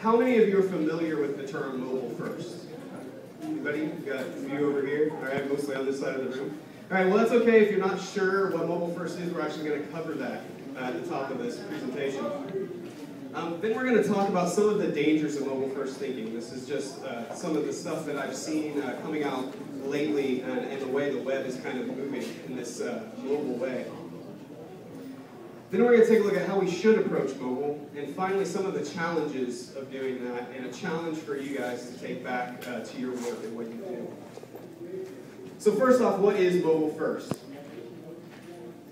How many of you are familiar with the term mobile first? Anybody? We've got a few over here. All right, mostly on this side of the room. All right, well, that's okay if you're not sure what mobile first is. We're actually going to cover that at the top of this presentation. Then we're going to talk about some of the dangers of mobile first thinking. This is just some of the stuff that I've seen coming out lately and the way the web is kind of moving in this mobile way. Then we're going to take a look at how we should approach mobile, and finally some of the challenges of doing that, and a challenge for you guys to take back to your work and what you do. So first off, what is mobile first?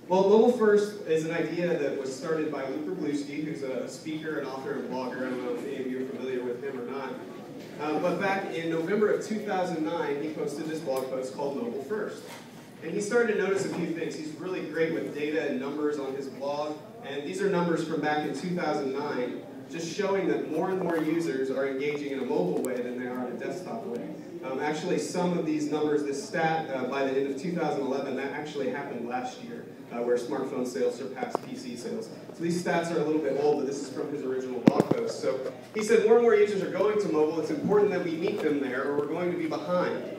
Well, mobile first is an idea that was started by Luke Wroblewski, who's a speaker and author and blogger. I don't know if any of you are familiar with him or not. But back in November of 2009, he posted this blog post called Mobile First. And he started to notice a few things. He's really great with data and numbers on his blog. And these are numbers from back in 2009, just showing that more and more users are engaging in a mobile way than they are in a desktop way. Actually, some of these numbers, this stat by the end of 2011, that actually happened last year, where smartphone sales surpassed PC sales. So these stats are a little bit old, but this is from his original blog post. So he said more and more users are going to mobile. It's important that we meet them there, or we're going to be behind.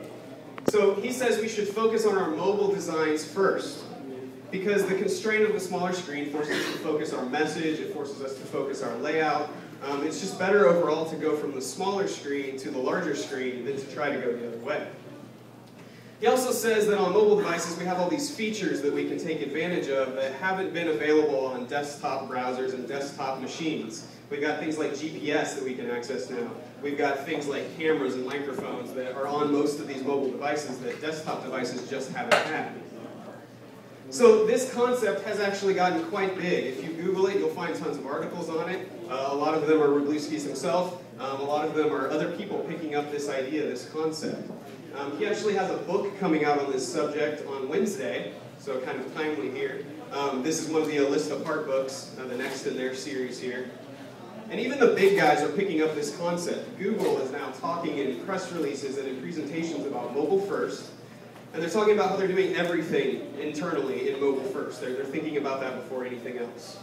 So he says we should focus on our mobile designs first, because the constraint of the smaller screen forces us to focus our message, it forces us to focus our layout. It's just better overall to go from the smaller screen to the larger screen than to try to go the other way. He also says that on mobile devices we have all these features that we can take advantage of that haven't been available on desktop browsers and desktop machines. We've got things like GPS that we can access now. We've got things like cameras and microphones that are on most of these mobile devices that desktop devices just haven't had. So this concept has actually gotten quite big. If you Google it, you'll find tons of articles on it. A lot of them are Wroblewski's himself. A lot of them are other people picking up this idea, this concept. He actually has a book coming out on this subject on Wednesday, so kind of timely here. This is one of the A List Apart books, the next in their series here. And even the big guys are picking up this concept. Google is now talking in press releases and in presentations about mobile first. And they're talking about how they're doing everything internally in mobile first. They're thinking about that before anything else.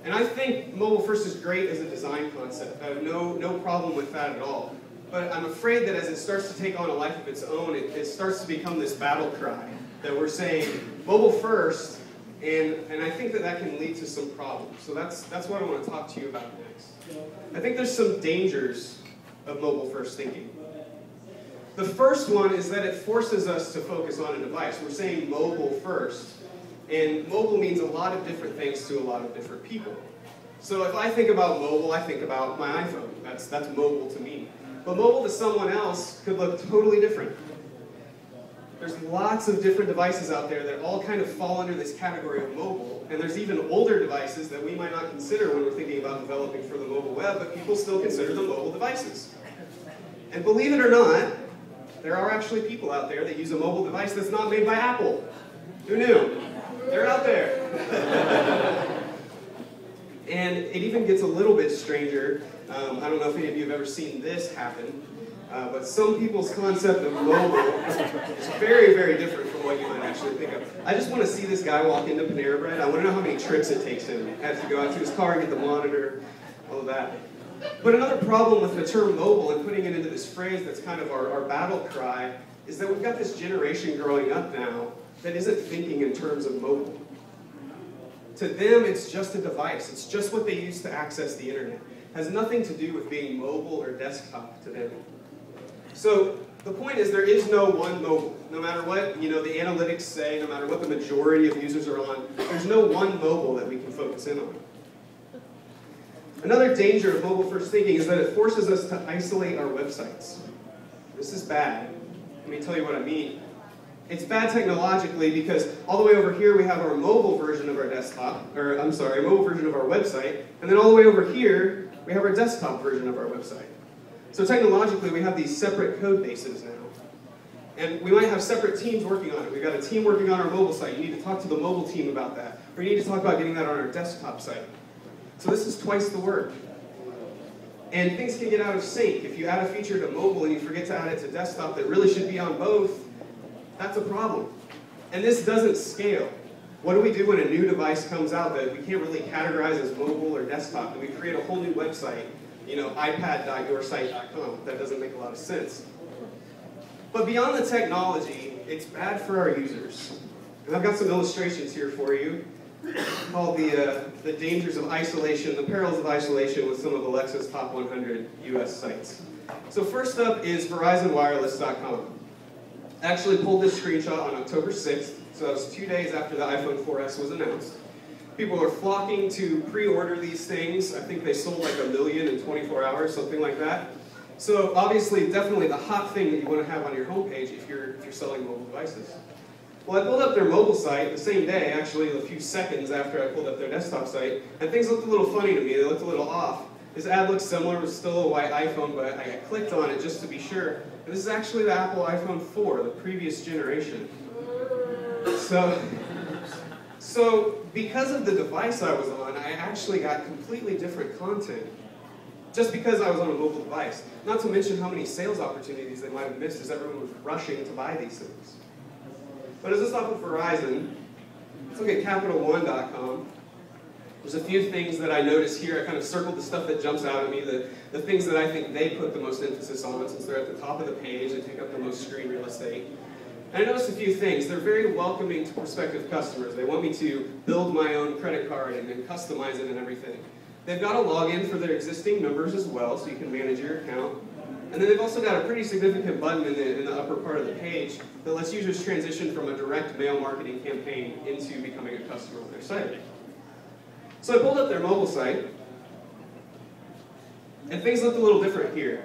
And I think mobile first is great as a design concept. I have no problem with that at all. But I'm afraid that as it starts to take on a life of its own, it starts to become this battle cry that we're saying mobile first, and I think that can lead to some problems. So that's what I want to talk to you about next. I think there's some dangers of mobile first thinking. The first one is that it forces us to focus on a device. We're saying mobile first, and mobile means a lot of different things to a lot of different people. So if I think about mobile, I think about my iPhone. That's mobile to me. But mobile to someone else could look totally different. There's lots of different devices out there that all kind of fall under this category of mobile, and there's even older devices that we might not consider when we're thinking about developing for the mobile web, but people still consider them mobile devices. And believe it or not, there are actually people out there that use a mobile device that's not made by Apple. Who knew? They're out there. And it even gets a little bit stranger. I don't know if any of you have ever seen this happen, but some people's concept of mobile is very, very different from what you might actually think of. I just want to see this guy walk into Panera Bread. I want to know how many trips it takes him. He has to go out to his car and get the monitor, all of that. But another problem with the term mobile and putting it into this phrase that's kind of our battle cry is that we've got this generation growing up now that isn't thinking in terms of mobile. To them, it's just a device. It's just what they use to access the internet. It has nothing to do with being mobile or desktop to them. So the point is there is no one mobile. No matter what the analytics say, no matter what the majority of users are on, there's no one mobile that we can focus in on. Another danger of mobile first thinking is that it forces us to isolate our websites. This is bad. Let me tell you what I mean. It's bad technologically because all the way over here we have our mobile version of our mobile version of our website, and then all the way over here we have our desktop version of our website. So technologically we have these separate code bases now. And we might have separate teams working on it. We've got a team working on our mobile site. You need to talk to the mobile team about that. Or you need to talk about getting that on our desktop site. So this is twice the work. And things can get out of sync. If you add a feature to mobile and you forget to add it to desktop that really should be on both, that's a problem. And this doesn't scale. What do we do when a new device comes out that we can't really categorize as mobile or desktop? Do we create a whole new website ipad.yoursite.com. That doesn't make a lot of sense. But beyond the technology, it's bad for our users. And I've got some illustrations here for you called the dangers of isolation, the perils of isolation with some of Alexa's top 100 US sites. So first up is VerizonWireless.com. I actually pulled this screenshot on October 6th, so that was 2 days after the iPhone 4S was announced. People are flocking to pre-order these things. I think they sold like 1 million in 24 hours, something like that. So obviously, definitely the hot thing that you want to have on your homepage if you're selling mobile devices. Well, I pulled up their mobile site the same day, actually a few seconds after I pulled up their desktop site, and things looked a little funny to me. They looked a little off. This ad looks similar, it was still a white iPhone, but I clicked on it just to be sure. And this is actually the Apple iPhone 4, the previous generation. So because of the device I was on, I actually got completely different content. Just because I was on a mobile device. Not to mention how many sales opportunities they might have missed as everyone was rushing to buy these things. But as I stop with Verizon, let's look at CapitalOne.com. There's a few things that I noticed here. I kind of circled the stuff that jumps out at me, the things that I think they put the most emphasis on, since they're at the top of the page, they take up the most screen real estate. And I noticed a few things. They're very welcoming to prospective customers. They want me to build my own credit card and customize it and everything. They've got a login for their existing members as well, so you can manage your account. And then they've also got a pretty significant button in the upper part of the page that lets users transition from a direct mail marketing campaign into becoming a customer on their site. So I pulled up their mobile site, and things looked a little different here.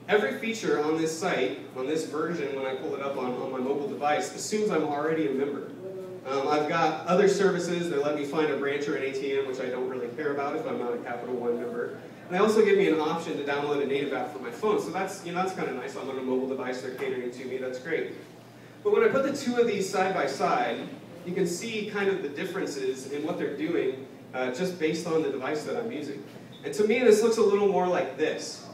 Every feature on this site, on this version, when I pull it up on my mobile device, assumes I'm already a member. I've got other services that let me find a branch or an ATM, which I don't really care about if I'm not a Capital One member. And they also give me an option to download a native app for my phone, so that's kind of nice. I'm on a mobile device, they're catering to me, that's great. But when I put the two of these side by side, you can see kind of the differences in what they're doing just based on the device that I'm using. And to me, this looks a little more like this.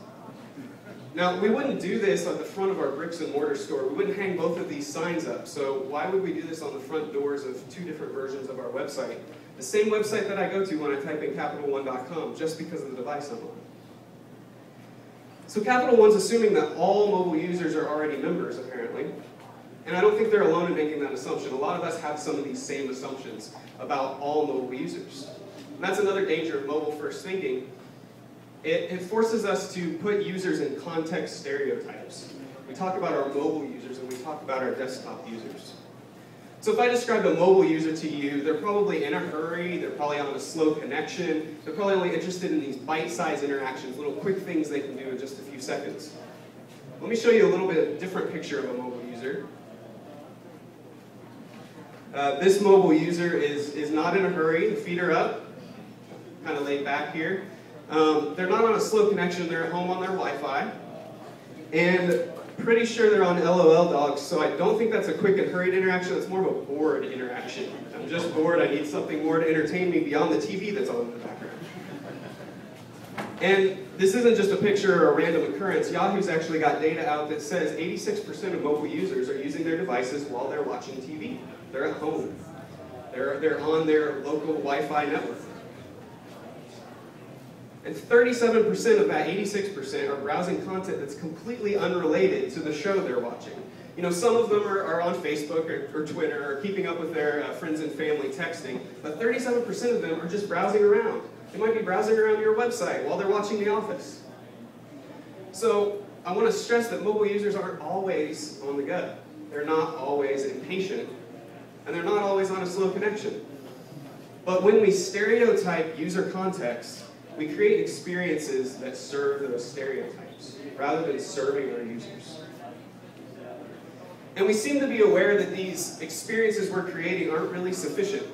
Now, we wouldn't do this at the front of our bricks and mortar store. We wouldn't hang both of these signs up. So why would we do this on the front doors of two different versions of our website? The same website that I go to when I type in CapitalOne.com, just because of the device I'm on. So Capital One's assuming that all mobile users are already members, apparently. And I don't think they're alone in making that assumption. A lot of us have some of these same assumptions about all mobile users. And that's another danger of mobile-first thinking. It forces us to put users in context stereotypes. We talk about our mobile users and we talk about our desktop users. So if I describe a mobile user to you, they're probably in a hurry, they're probably on a slow connection, they're probably only interested in these bite-sized interactions, little quick things they can do in just a few seconds. Let me show you a little bit of a different picture of a mobile user. This mobile user is not in a hurry, the feet are up, kind of laid back here. They're not on a slow connection, they're at home on their Wi-Fi. And pretty sure they're on LOL dogs, so I don't think that's a quick and hurried interaction, it's more of a bored interaction. I'm just bored, I need something more to entertain me beyond the TV that's on in the background. And this isn't just a picture or a random occurrence. Yahoo's actually got data out that says 86% of mobile users are using their devices while they're watching TV. They're at home. They're on their local Wi-Fi network. And 37% of that 86% are browsing content that's completely unrelated to the show they're watching. You know, some of them are on Facebook or Twitter or keeping up with their friends and family texting, but 37% of them are just browsing around. They might be browsing around your website while they're watching The Office. So I want to stress that mobile users aren't always on the go. They're not always impatient, and they're not always on a slow connection. But when we stereotype user context, we create experiences that serve those stereotypes, rather than serving our users. And we seem to be aware that these experiences we're creating aren't really sufficient.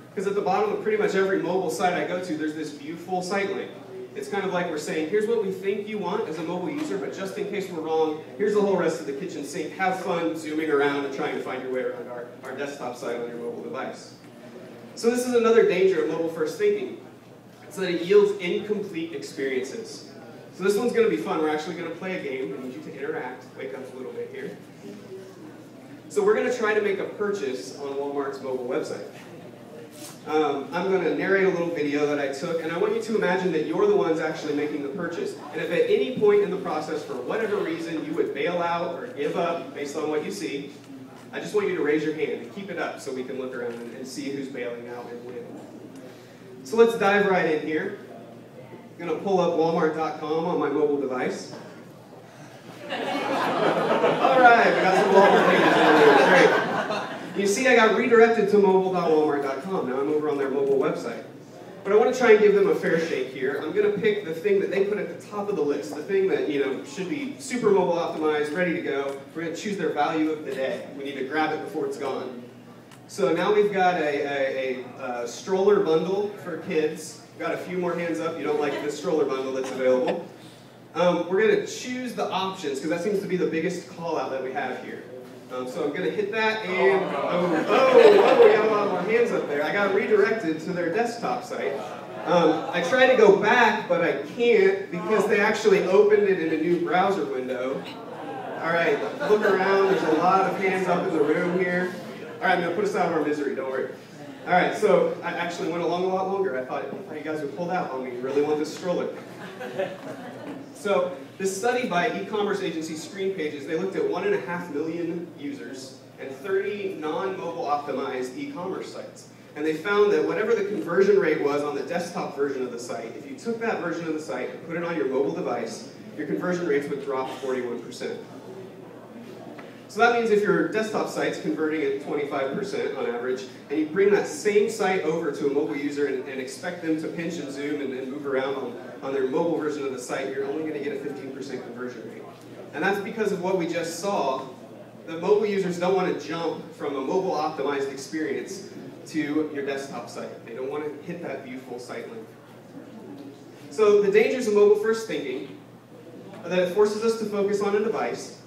Because at the bottom of pretty much every mobile site I go to, there's this view full site link. It's kind of like we're saying, here's what we think you want as a mobile user, but just in case we're wrong, here's the whole rest of the kitchen sink. Have fun zooming around and trying to find your way around our desktop site on your mobile device. So this is another danger of mobile-first thinking. So that it yields incomplete experiences. So this one's going to be fun. We're actually going to play a game. I need you to interact. Wake up a little bit here. So we're going to try to make a purchase on Walmart's mobile website. I'm going to narrate a little video that I took, and I want you to imagine that you're the ones actually making the purchase. And if at any point in the process, for whatever reason, you would bail out or give up based on what you see, I just want you to raise your hand and keep it up so we can look around and see who's bailing out and when. So let's dive right in here. I'm going to pull up Walmart.com on my mobile device. All right, we got some Walmart pages in there. Great. You see, I got redirected to mobile.walmart.com. Now I'm over on their mobile website. But I want to try and give them a fair shake here. I'm going to pick the thing that they put at the top of the list, the thing that should be super mobile optimized, ready to go. We're going to choose their value of the day. We need to grab it before it's gone. So now we've got a stroller bundle for kids. Got a few more hands up. You don't like this stroller bundle that's available. We're going to choose the options because that seems to be the biggest call out that we have here. So I'm going to hit that and, we got a lot more hands up there. I got redirected to their desktop site. I try to go back, but I can't because they actually opened it in a new browser window. All right, look around. There's a lot of hands up in the room here. All right, I'm going to put us out of our misery. Don't worry. All right, so I actually went along a lot longer. I thought you guys would pull out on me. You really want this stroller. So this study by e-commerce agency Screen Pages, they looked at 1.5 million users and 30 non-mobile optimized e-commerce sites. And they found that whatever the conversion rate was on the desktop version of the site, if you took that version of the site and put it on your mobile device, your conversion rates would drop 41%. So that means if your desktop site's converting at 25% on average, and you bring that same site over to a mobile user and expect them to pinch and zoom and move around on their mobile version of the site, you're only going to get a 15% conversion rate. And that's because of what we just saw. The mobile users don't want to jump from a mobile optimized experience to your desktop site. They don't want to hit that viewful site link. So the dangers of mobile first thinking are that it forces us to focus on a device.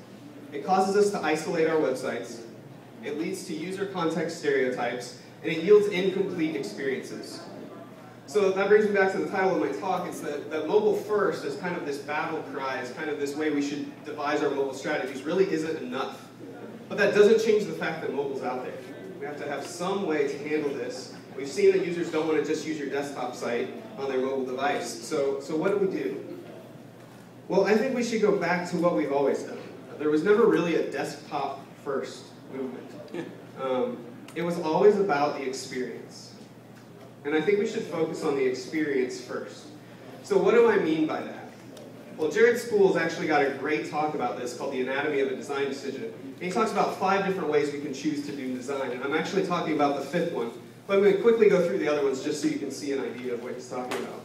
It causes us to isolate our websites, it leads to user context stereotypes, and it yields incomplete experiences. So that brings me back to the title of my talk. It's that mobile first is kind of this battle cry, is kind of this way we should devise our mobile strategies, really isn't enough. But that doesn't change the fact that mobile's out there. We have to have some way to handle this. We've seen that users don't want to just use your desktop site on their mobile device. So what do? Well, I think we should go back to what we've always done. There was never really a desktop-first movement. It was always about the experience. And I think we should focus on the experience first. So what do I mean by that? Well, Jared Spool's actually got a great talk about this called The Anatomy of a Design Decision. And he talks about 5 different ways we can choose to do design. And I'm actually talking about the 5th one. But I'm going to quickly go through the other ones just so you can see an idea of what he's talking about.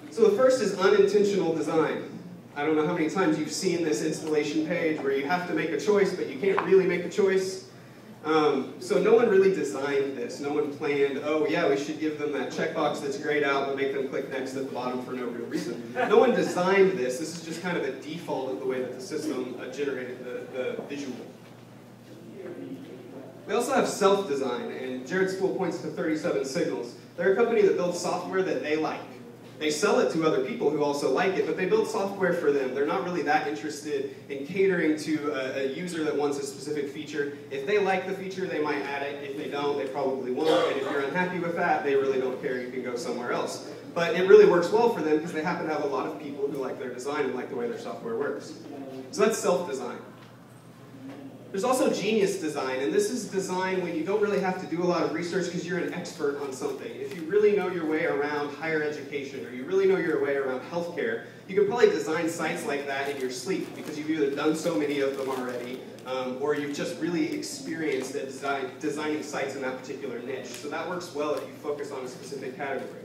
So the first is unintentional design. I don't know how many times you've seen this installation page where you have to make a choice, but you can't really make a choice. So no one really designed this. No one planned, oh yeah, we should give them that checkbox that's grayed out, but make them click next at the bottom for no real reason. No one designed this. This is just kind of a default of the way that the system generated the visual. We also have self-design, and Jared Spool points to 37 Signals. They're a company that builds software that they like. They sell it to other people who also like it, but they build software for them. They're not really that interested in catering to a user that wants a specific feature. If they like the feature, they might add it. If they don't, they probably won't. And if you're unhappy with that, they really don't care. You can go somewhere else. But it really works well for them because they happen to have a lot of people who like their design and like the way their software works. So that's self-design. There's also genius design, and this is design when you don't really have to do a lot of research because you're an expert on something. If you really know your way around higher education, or you really know your way around healthcare, you can probably design sites like that in your sleep because you've either done so many of them already, or you've just really experienced at designing sites in that particular niche. So that works well if you focus on a specific category.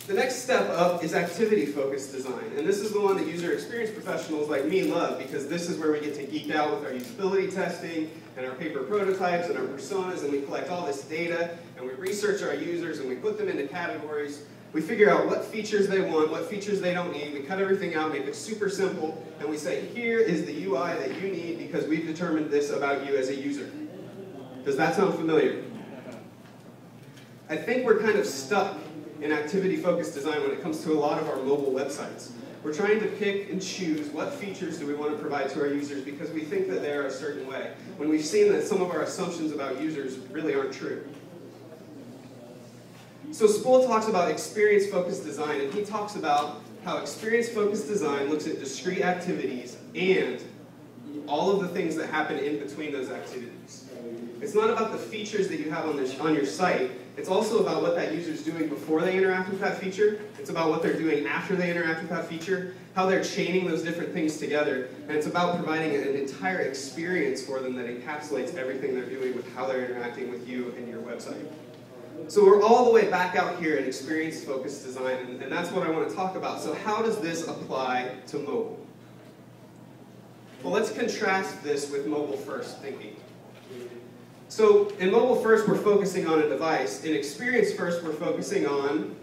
The next step up is activity-focused design, and this is the one that user experience professionals like me love because this is where we get to geek out with our usability testing and our paper prototypes and our personas, and we collect all this data and we research our users and we put them into categories. We figure out what features they want, what features they don't need. We cut everything out, make it super simple, and we say, here is the UI that you need because we've determined this about you as a user. Does that sound familiar? I think we're kind of stuck in activity-focused design when it comes to a lot of our mobile websites. We're trying to pick and choose what features do we want to provide to our users because we think that they're a certain way, when we've seen that some of our assumptions about users really aren't true. So Spool talks about experience-focused design, and he talks about how experience-focused design looks at discrete activities and all of the things that happen in between those activities. It's not about the features that you have on your site. It's also about what that user is doing before they interact with that feature. It's about what they're doing after they interact with that feature, how they're chaining those different things together, and it's about providing an entire experience for them that encapsulates everything they're doing with how they're interacting with you and your website. So we're all the way back out here at experience-focused design, and that's what I want to talk about. So how does this apply to mobile? Well, let's contrast this with mobile-first thinking. So in mobile-first, we're focusing on a device. In experience-first, we're focusing on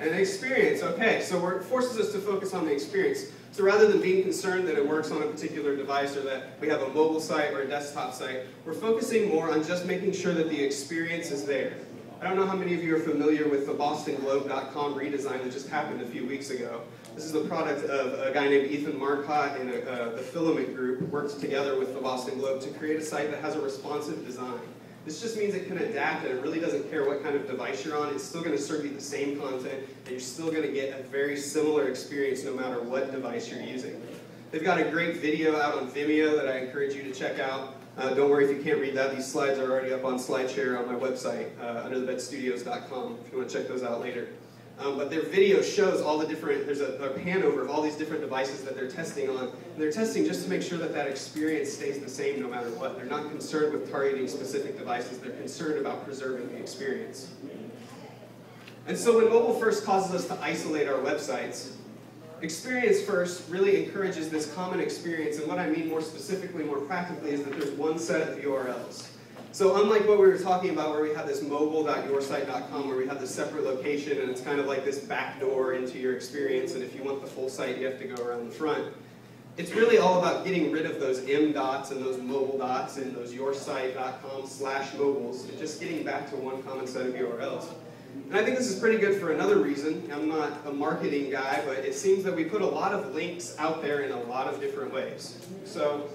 an experience. Okay, so it forces us to focus on the experience. So rather than being concerned that it works on a particular device or that we have a mobile site or a desktop site, we're focusing more on just making sure that the experience is there. I don't know how many of you are familiar with the BostonGlobe.com redesign that just happened a few weeks ago. This is the product of a guy named Ethan Marcotte and the Filament Group worked together with the Boston Globe to create a site that has a responsive design. This just means it can adapt and it really doesn't care what kind of device you're on. It's still going to serve you the same content and you're still going to get a very similar experience no matter what device you're using. They've got a great video out on Vimeo that I encourage you to check out. Don't worry if you can't read that. These slides are already up on SlideShare on my website, underthebedstudios.com, if you want to check those out later. But their video shows all the different, there's a pan over of all these different devices that they're testing on. And they're testing just to make sure that that experience stays the same no matter what. They're not concerned with targeting specific devices. They're concerned about preserving the experience. And so when mobile first causes us to isolate our websites, experience first really encourages this common experience, and what I mean more specifically, more practically, is that there's one set of URLs. So unlike what we were talking about where we have this mobile.yoursite.com where we have this separate location and it's kind of like this back door into your experience, and if you want the full site you have to go around the front, it's really all about getting rid of those M dots and those mobile dots and those yoursite.com/mobiles and just getting back to one common set of URLs. And I think this is pretty good for another reason. I'm not a marketing guy, but it seems that we put a lot of links out there in a lot of different ways. So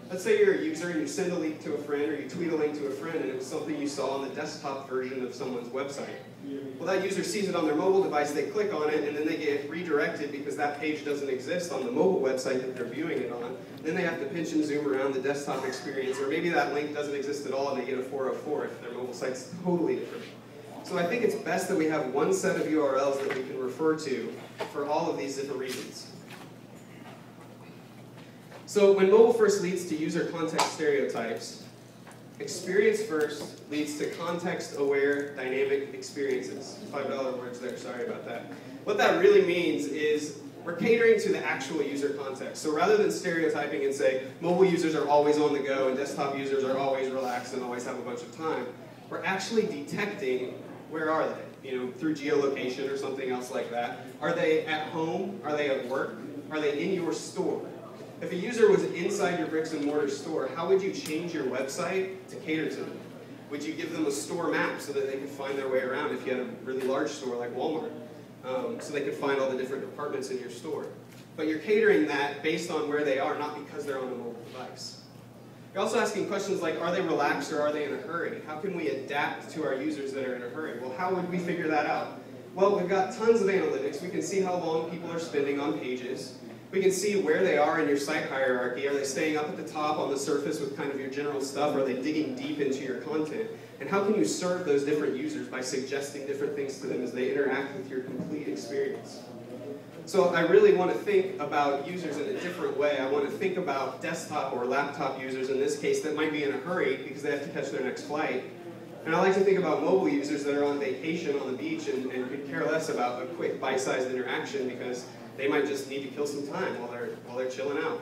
let's say you're a user and you send a link to a friend or you tweet a link to a friend and it was something you saw on the desktop version of someone's website. Well, that user sees it on their mobile device, they click on it, and then they get redirected because that page doesn't exist on the mobile website that they're viewing it on. Then they have to pinch and zoom around the desktop experience, or maybe that link doesn't exist at all and they get a 404 if their mobile site's totally different. So I think it's best that we have one set of URLs that we can refer to for all of these different reasons. So when mobile first leads to user context stereotypes, experience first leads to context-aware dynamic experiences. $5 words there, sorry about that. What that really means is we're catering to the actual user context. So rather than stereotyping and say mobile users are always on the go and desktop users are always relaxed and always have a bunch of time, we're actually detecting where are they, through geolocation or something else like that. Are they at home? Are they at work? Are they in your store? If a user was inside your bricks and mortar store, how would you change your website to cater to them? Would you give them a store map so that they could find their way around if you had a really large store like Walmart, so they could find all the different departments in your store? But you're catering that based on where they are, not because they're on a mobile device. You're also asking questions like, are they relaxed or are they in a hurry? How can we adapt to our users that are in a hurry? Well, how would we figure that out? Well, we've got tons of analytics. We can see how long people are spending on pages. We can see where they are in your site hierarchy. Are they staying up at the top on the surface with kind of your general stuff? Are they digging deep into your content? And how can you serve those different users by suggesting different things to them as they interact with your complete experience? So I really want to think about users in a different way. I want to think about desktop or laptop users in this case that might be in a hurry because they have to catch their next flight. And I like to think about mobile users that are on vacation on the beach and could care less about a quick bite-sized interaction because they might just need to kill some time while they're chilling out.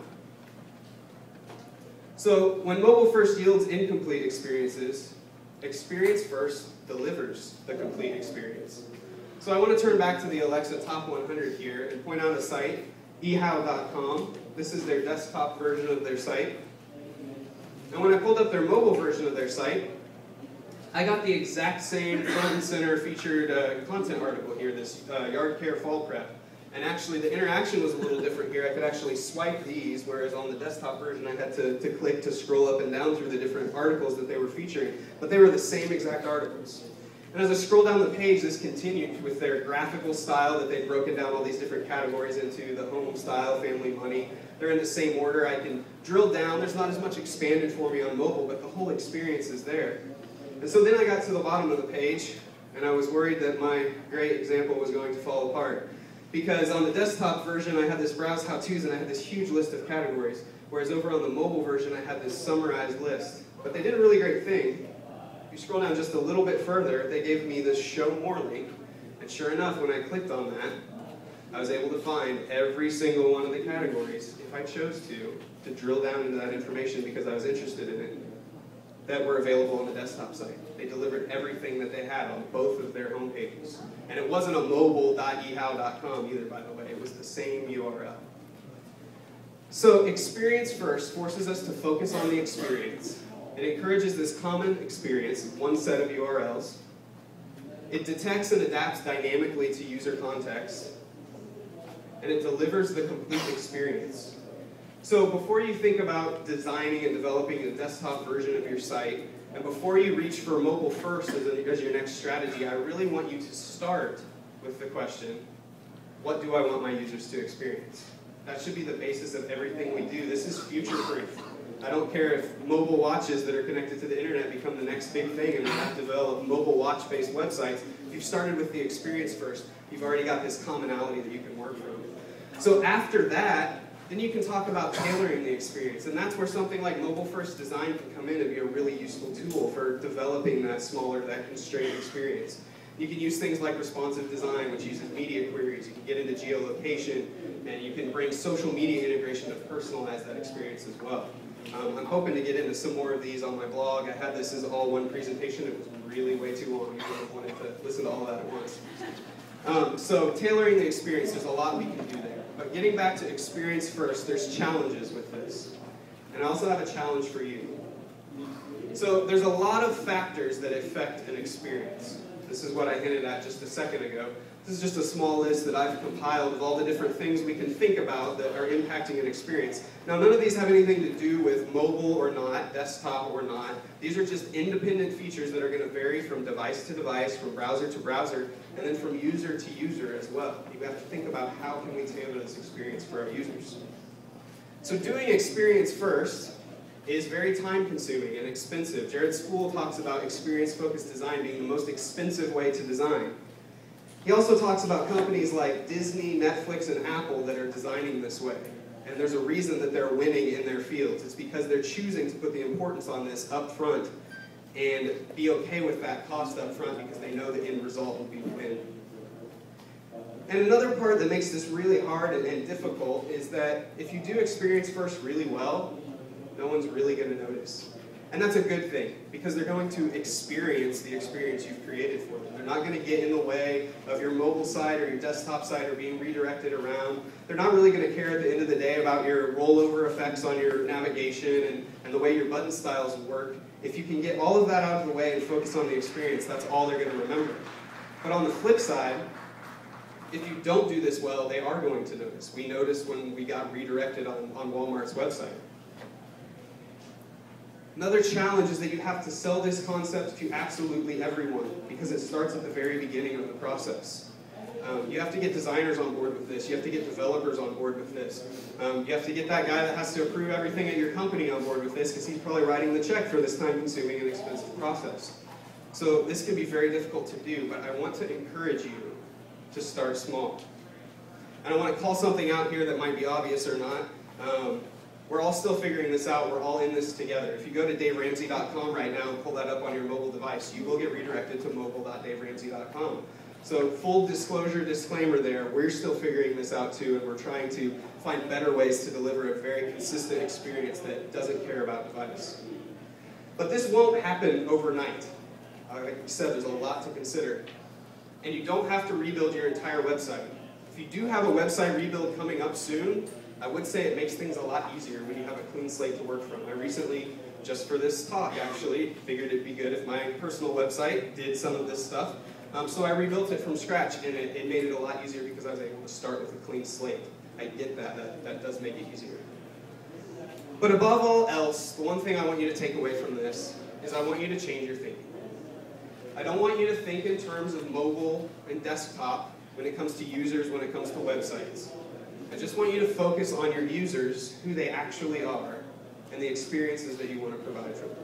So when mobile first yields incomplete experiences, experience first delivers the complete experience. So I want to turn back to the Alexa Top 100 here and point out a site, ehow.com. This is their desktop version of their site. And when I pulled up their mobile version of their site, I got the exact same front and center featured content article here, this yard care fall prep. And actually the interaction was a little different here. I could actually swipe these, whereas on the desktop version I had to click to scroll up and down through the different articles that they were featuring. But they were the same exact articles. And as I scroll down the page, this continued with their graphical style that they'd broken down all these different categories into, the home, style, family, money. They're in the same order. I can drill down. There's not as much expanded for me on mobile, but the whole experience is there. And so then I got to the bottom of the page, and I was worried that my great example was going to fall apart. Because on the desktop version, I had this browse how-tos, and I had this huge list of categories. Whereas over on the mobile version, I had this summarized list. But they did a really great thing. If you scroll down just a little bit further, they gave me this Show More link. And sure enough, when I clicked on that, I was able to find every single one of the categories, if I chose to drill down into that information because I was interested in it, that were available on the desktop site. They delivered everything that they had on both of their home pages. And it wasn't a mobile.ehow.com either, by the way. It was the same URL. So experience first forces us to focus on the experience. It encourages this common experience, one set of URLs. It detects and adapts dynamically to user context. And it delivers the complete experience. So before you think about designing and developing a desktop version of your site, and before you reach for mobile first as your next strategy, I really want you to start with the question, what do I want my users to experience? That should be the basis of everything we do. This is future-proof. I don't care if mobile watches that are connected to the internet become the next big thing and we have to develop mobile watch-based websites. If you've started with the experience first, you've already got this commonality that you can work from. So after that, then you can talk about tailoring the experience. And that's where something like mobile-first design can come in and be a really useful tool for developing that smaller, that constrained experience. You can use things like responsive design, which uses media queries. You can get into geolocation, and you can bring social media integration to personalize that experience as well. I'm hoping to get into some more of these on my blog. I had this as all one presentation. It was really way too long. You would have wanted to listen to all that at once. So tailoring the experience, there's a lot we can do there. But getting back to experience first, there's challenges with this. And I also have a challenge for you. So there's a lot of factors that affect an experience. This is what I hinted at just a second ago. This is just a small list that I've compiled of all the different things we can think about that are impacting an experience. Now, none of these have anything to do with mobile or not, desktop or not. These are just independent features that are going to vary from device to device, from browser to browser, and then from user to user as well. You have to think about how can we tailor this experience for our users. So doing experience first is very time-consuming and expensive. Jared Spool talks about experience-focused design being the most expensive way to design. He also talks about companies like Disney, Netflix, and Apple that are designing this way. And there's a reason that they're winning in their fields. It's because they're choosing to put the importance on this up front and be okay with that cost up front because they know the end result will be the win. And another part that makes this really hard and difficult is that if you do experience first really well, no one's really going to notice. And that's a good thing, because they're going to experience the experience you've created for them. They're not going to get in the way of your mobile site or your desktop site or being redirected around. They're not really going to care at the end of the day about your rollover effects on your navigation and the way your button styles work. If you can get all of that out of the way and focus on the experience, that's all they're going to remember. But on the flip side, if you don't do this well, they are going to notice. We noticed when we got redirected on Walmart's website. Another challenge is that you have to sell this concept to absolutely everyone because it starts at the very beginning of the process. You have to get designers on board with this. You have to get developers on board with this. You have to get that guy that has to approve everything at your company on board with this because he's probably writing the check for this time-consuming and expensive process. So this can be very difficult to do, but I want to encourage you to start small. And I want to call something out here that might be obvious or not. We're all still figuring this out. We're all in this together. If you go to daveramsey.com right now and pull that up on your mobile device, you will get redirected to mobile.daveramsey.com. So full disclosure, disclaimer there, we're still figuring this out too, and we're trying to find better ways to deliver a very consistent experience that doesn't care about device. But this won't happen overnight. Like you said, there's a lot to consider. And you don't have to rebuild your entire website. If you do have a website rebuild coming up soon, I would say it makes things a lot easier when you have a clean slate to work from. I recently, just for this talk actually, figured it'd be good if my personal website did some of this stuff. So I rebuilt it from scratch, and it made it a lot easier because I was able to start with a clean slate. I get that does make it easier. But above all else, the one thing I want you to take away from this is I want you to change your thinking. I don't want you to think in terms of mobile and desktop when it comes to users, when it comes to websites. I just want you to focus on your users, who they actually are, and the experiences that you want to provide for them.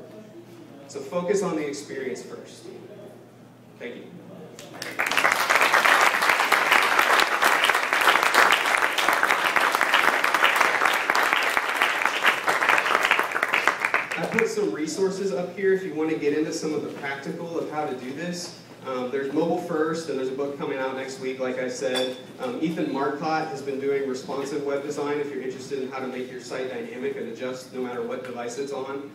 So focus on the experience first. Thank you. I put some resources up here if you want to get into some of the practical of how to do this. There's Mobile First, and there's a book coming out next week, like I said. Ethan Marcotte has been doing responsive web design if you're interested in how to make your site dynamic and adjust no matter what device it's on.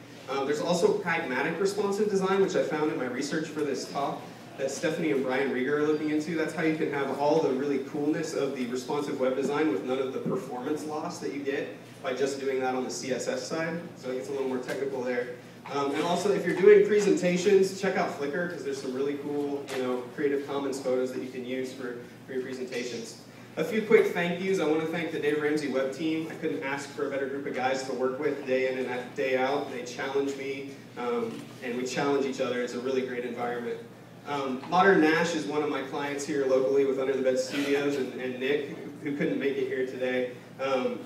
There's also pragmatic responsive design, which I found in my research for this talk, that Stephanie and Brian Rieger are looking into. That's how you can have all the really coolness of the responsive web design with none of the performance loss that you get by just doing that on the CSS side. So it gets a little more technical there. And also, if you're doing presentations, check out Flickr, because there's some really cool, Creative Commons photos that you can use for your presentations. A few quick thank yous. I want to thank the Dave Ramsey web team. I couldn't ask for a better group of guys to work with day in and day out. They challenge me, and we challenge each other. It's a really great environment. Modern Nash is one of my clients here locally with Under the Bed Studios, and Nick, who couldn't make it here today.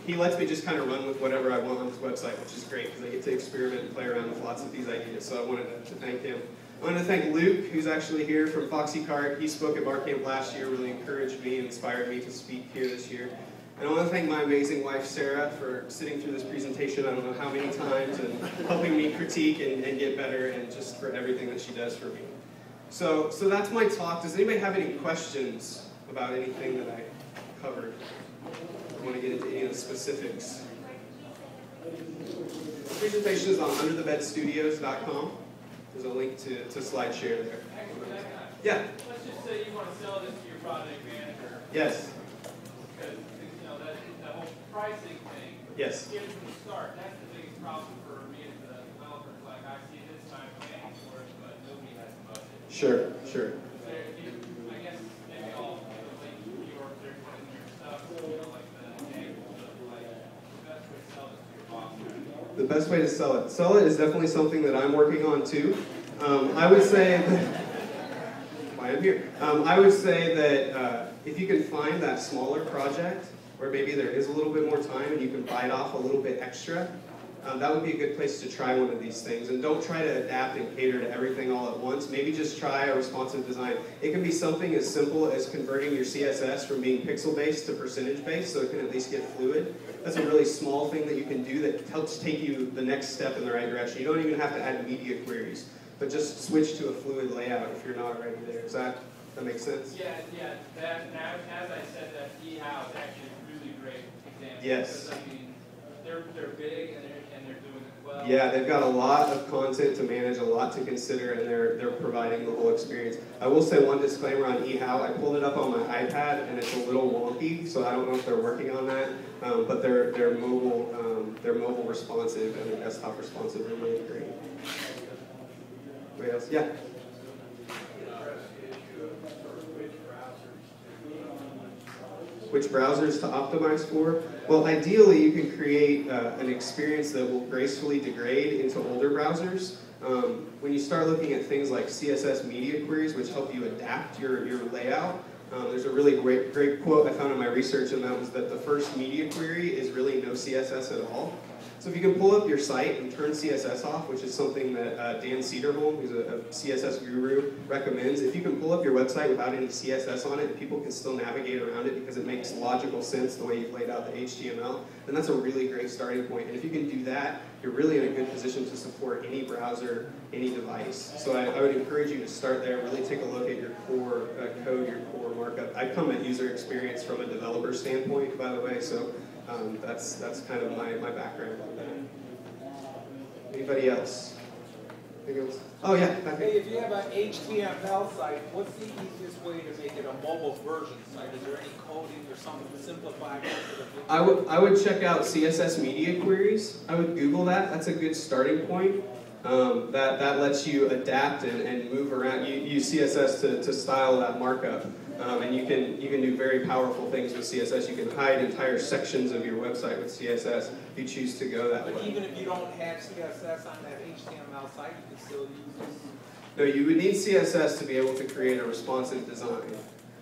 He lets me just kind of run with whatever I want on his website, which is great because I get to experiment and play around with lots of these ideas, so I wanted to thank him. I want to thank Luke, who's actually here from Foxy Cart. He spoke at BarCamp last year, really encouraged me and inspired me to speak here this year. And I want to thank my amazing wife, Sarah, for sitting through this presentation I don't know how many times and helping me critique and get better, and just for everything that she does for me. So that's my talk. Does anybody have any questions about anything that I covered? I want to get into any of the specifics. The presentation is on underthebedstudios.com. There's a link to SlideShare there. Yeah? Let's just say you want to sell this to your project manager. Yes. Because that whole pricing thing. Yes. Get it from the start. That's the biggest problem for me as a developer. It's like I see this time paying for it, but nobody has the budget. Sure, sure. I guess maybe I'll link your stuff, like the examples of like the best way to sell this to your boss. The best way to sell it. Sell it is definitely something that I'm working on too. I would say that, why I'm here. I would say that if you can find that smaller project where maybe there is a little bit more time and you can bite off a little bit extra, that would be a good place to try one of these things. And don't try to adapt and cater to everything all at once. Maybe just try a responsive design. It can be something as simple as converting your CSS from being pixel-based to percentage-based, so it can at least get fluid. That's a really small thing that you can do that helps take you the next step in the right direction. You don't even have to add media queries, but just switch to a fluid layout if you're not already there. Does that make sense? Yeah. Now, as I said, that eHow is actually a really great example. Yes. Because, I mean, they're big and they're doing it well. Yeah, they've got a lot of content to manage, a lot to consider, and they're providing the whole experience. I will say one disclaimer on eHow. I pulled it up on my iPad, and it's a little wonky, so I don't know if they're working on that. But they're mobile responsive and their desktop responsive are really great. Anybody else? Yeah. Which browsers to optimize for? Well, ideally, you can create an experience that will gracefully degrade into older browsers. When you start looking at things like CSS media queries, which help you adapt your layout, there's a really great quote I found in my research, and that was that the first media query is really no CSS at all. So if you can pull up your site and turn CSS off, which is something that Dan Cederholm, who's a CSS guru, recommends, if you can pull up your website without any CSS on it, and people can still navigate around it because it makes logical sense the way you've laid out the HTML, then that's a really great starting point. And if you can do that, you're really in a good position to support any browser, any device. So I would encourage you to start there, really take a look at your core code, your core markup. I come at user experience from a developer standpoint, by the way, so that's kind of my background on that. Anybody else? Anything else? Oh yeah, back here. Hey, if you have an HTML site, what's the easiest way to make it a mobile version site? Is there any coding or something to simplify it? I would check out CSS media queries. I would Google that. That's a good starting point. That lets you adapt and move around. You use CSS to style that markup. And you can do very powerful things with CSS. You can hide entire sections of your website with CSS if you choose to go that way. But even if you don't have CSS on that HTML site, you can still use this? No, you would need CSS to be able to create a responsive design.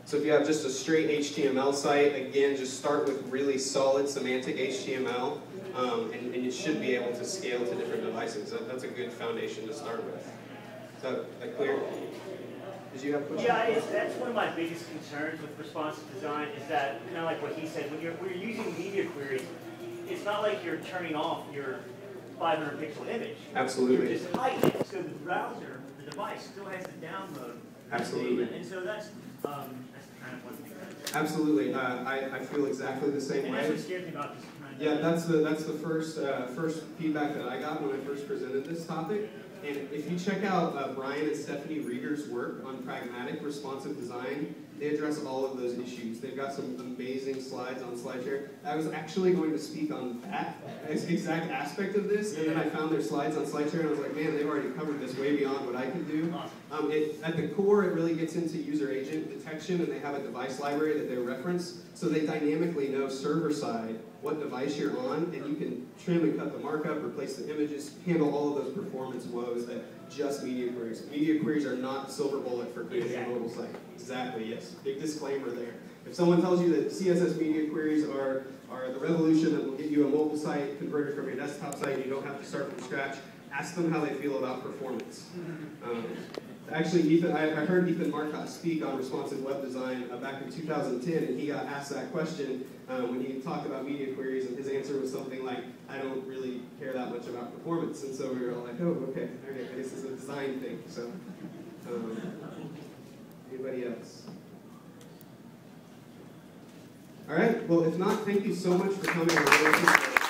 So if you have just a straight HTML site, again, just start with really solid semantic HTML, and you should be able to scale to different devices. That's a good foundation to start with. Is that clear? Did you have a question? Yeah, that's one of my biggest concerns with responsive design is that, kind of like what he said, when you're using media queries, it's not like you're turning off your 500 pixel image. Absolutely. You're just hiding it, so the browser, the device, still has to download. Absolutely. And so that's kind of one thing. Absolutely. I feel exactly the same And way. that's what scares me about this kind of. Yeah, that's the first feedback that I got when I first presented this topic. And if you check out Brian and Stephanie Rieger's work on pragmatic responsive design, they address all of those issues. They've got some amazing slides on SlideShare. I was actually going to speak on that exact aspect of this, and then I found their slides on SlideShare, and I was like, man, they've already covered this way beyond what I can do. At the core, it really gets into user agent detection, and they have a device library that they reference, so they dynamically know server-side what device you're on, and you can trim and cut the markup, replace the images, handle all of those performance woes that just media queries. Media queries are not the silver bullet for creating a mobile site. Exactly, yes. Big disclaimer there. If someone tells you that CSS media queries are the revolution that will get you a mobile site converted from your desktop site and you don't have to start from scratch, ask them how they feel about performance. Actually, I heard Ethan Marcotte speak on responsive web design back in 2010, and he got asked that question when he talked about media queries, and his answer was something like, I don't really care that much about performance. And so we were all like, oh, okay, this is a design thing. So, anybody else? All right, well, if not, thank you so much for coming.